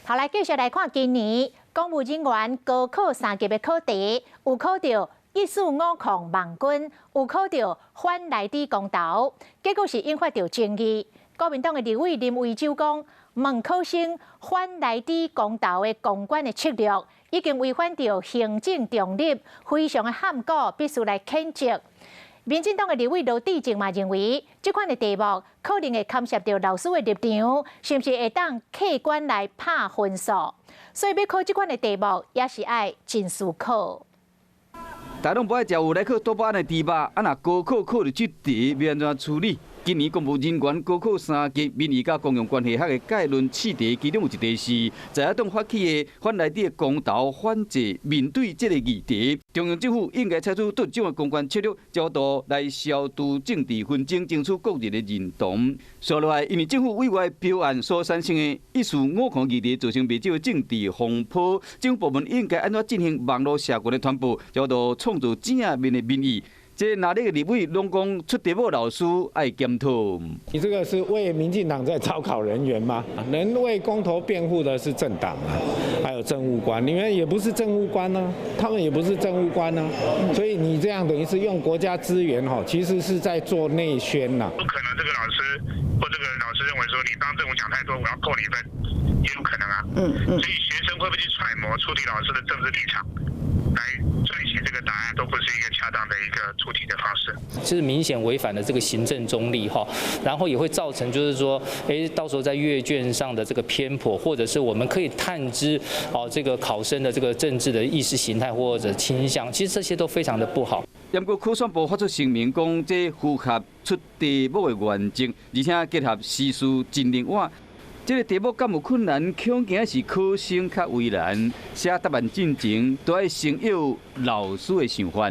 好，来继续来看今年公务人员高考3级的考题，有考到145万军，有考到反内底公投，结果是引发到争议。国民党的立委林维洲讲，问考生反内底公投的公关的策略，已经违反到行政中立，非常的罕古，必须来谴责。民进党的立委罗致政嘛认为，这款的题目可能会牵涉到老师的立场，是不是会当客观来拍分数？所以要考这款的题目，也是爱真思考。大家不爱食有来考多巴胺的猪肉，啊若高考考到这题，要安怎处理？今年公务人员高考3级民意甲公用关系学的概论试题，其中有一题是在野党发起的反内底的公投反制。面对这个议题，中央政府应该采取多种的公关策略，角度来消除政治纷争，争取国人的认同。说落来，因为政府委外标案所产生的145议题，造成未少的政治风波，政府部门应该安怎进行网络社群的传播，角度创造正面的民意。这哪里的立委拢讲出题目老师爱检讨。你这个是为民进党在招考人员吗？能为公投辩护的是政党啊，还有政务官，你们也不是政务官呢，他们也不是政务官呢，所以你这样等于是用国家资源哈，其实是在做内宣呐。不可能，这个老师或这个老师认为说你当政务讲太多，我要扣你分，也有可能啊。所以学生会不会去揣摩出题老师的政治立场？来撰写这个答案都不是一个恰当的一个出题的方式，就是明显违反了这个行政中立哈，然后也会造成就是说，到时候在阅卷上的这个偏颇，或者是我们可以探知这个考生的这个政治的意识形态或者倾向，其实这些都非常的不好。严国科选部发出声明，讲这符合出题目的原则，而且结合时事真人化。这个题目敢有困难？恐惊是考生较为难，写答案进前都要先有老师的想法。